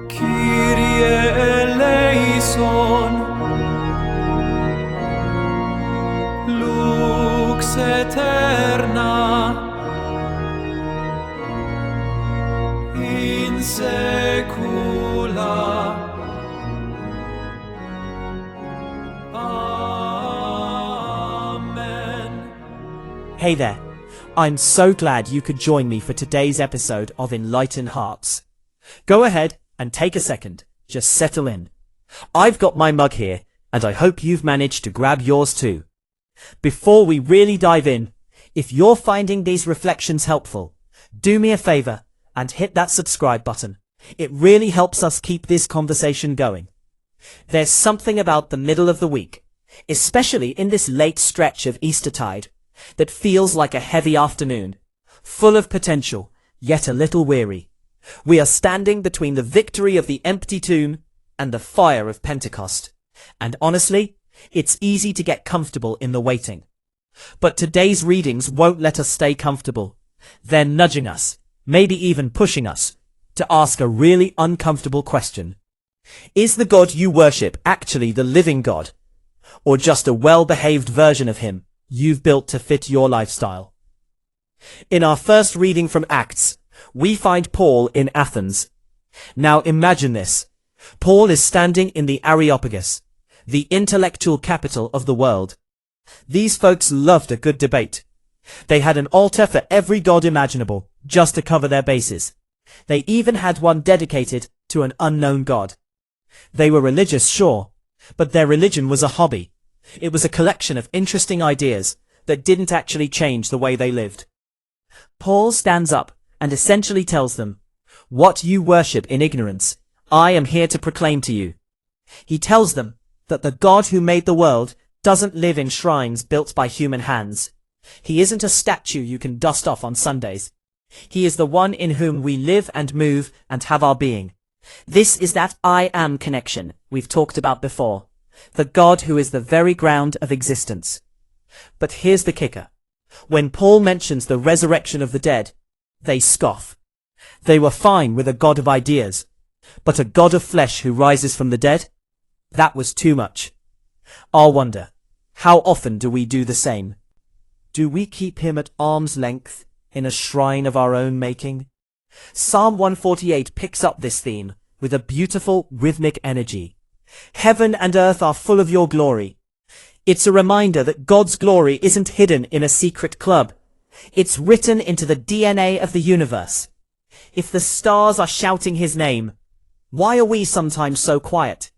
Kyrie eleison, lux aeterna, in saecula. Amen. Hey there, I'm so glad you could join me for today's episode of Enlightened Hearts. Go ahead and take a second, just settle in. I've got my mug here, and I hope you've managed to grab yours too. Before we really dive in, if you're finding these reflections helpful, do me a favor and hit that subscribe button. It really helps us keep this conversation going. There's something about the middle of the week, especially in this late stretch of Eastertide, that feels like a heavy afternoon, full of potential, yet a little weary. We are standing between the victory of the empty tomb and the fire of Pentecost. And honestly, it's easy to get comfortable in the waiting. But today's readings won't let us stay comfortable. They're nudging us, maybe even pushing us, to ask a really uncomfortable question. Is the God you worship actually the living God? Or just a well-behaved version of him you've built to fit your lifestyle? In our first reading from Acts, we find Paul in Athens. Now imagine this. Paul is standing in the Areopagus, the intellectual capital of the world. These folks loved a good debate. They had an altar for every god imaginable, just to cover their bases. They even had one dedicated to an unknown god. They were religious, sure, but their religion was a hobby. It was a collection of interesting ideas that didn't actually change the way they lived. Paul stands up and essentially tells them, "What you worship in ignorance, I am here to proclaim to you." He tells them that the God who made the world doesn't live in shrines built by human hands. He isn't a statue you can dust off on Sundays. He is the one in whom we live and move and have our being. This is that I am connection we've talked about before, the God who is the very ground of existence. But here's the kicker. When Paul mentions the resurrection of the dead, they scoff. They were fine with a God of ideas, but a God of flesh who rises from the dead? That was too much. I'll wonder, how often do we do the same? Do we keep him at arm's length, in a shrine of our own making? Psalm 148 picks up this theme with a beautiful rhythmic energy. Heaven and earth are full of your glory. It's a reminder that God's glory isn't hidden in a secret club. It's written into the DNA of the universe. If the stars are shouting his name, why are we sometimes so quiet?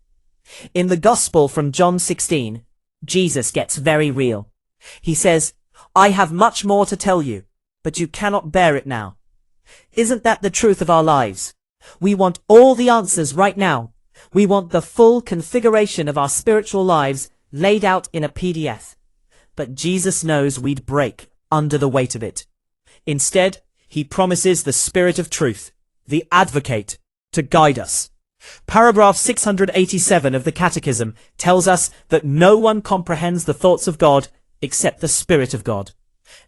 In the Gospel from John 16, Jesus gets very real. He says, "I have much more to tell you, but you cannot bear it now." Isn't that the truth of our lives? We want all the answers right now. We want the full configuration of our spiritual lives laid out in a PDF. But Jesus knows we'd break under the weight of it. Instead, he promises the Spirit of Truth, the Advocate, to guide us. Paragraph 687 of the Catechism tells us that no one comprehends the thoughts of God except the Spirit of God.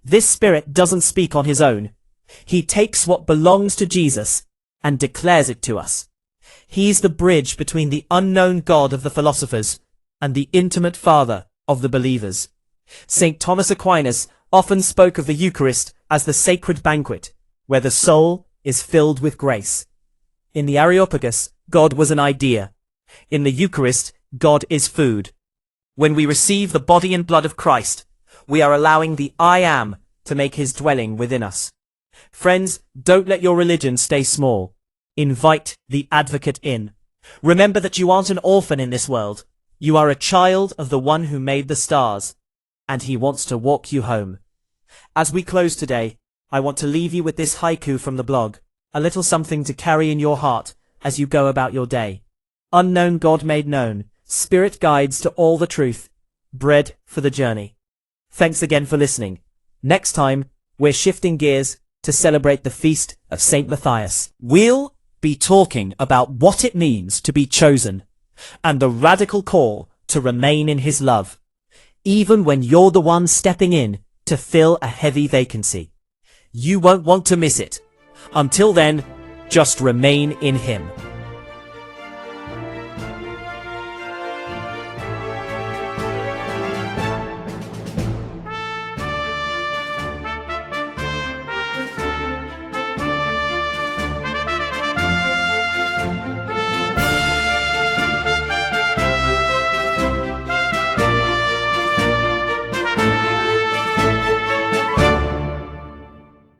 This Spirit doesn't speak on his own. He takes what belongs to Jesus and declares it to us. He's the bridge between the unknown God of the philosophers and the intimate Father of the believers. St. Thomas Aquinas often spoke of the Eucharist as the sacred banquet, where the soul is filled with grace. In the Areopagus, God was an idea. In the Eucharist, God is food. When we receive the body and blood of Christ, we are allowing the I Am to make his dwelling within us. Friends, don't let your religion stay small. Invite the Advocate in. Remember that you aren't an orphan in this world. You are a child of the one who made the stars, and he wants to walk you home. As we close today, I want to leave you with this haiku from the blog, a little something to carry in your heart as you go about your day. Unknown God made known, Spirit guides to all the truth, bread for the journey. Thanks again for listening. Next time, we're shifting gears to celebrate the feast of St. Matthias. We'll be talking about what it means to be chosen and the radical call to remain in his love, even when you're the one stepping in to fill a heavy vacancy. You won't want to miss it. Until then, just remain in Him.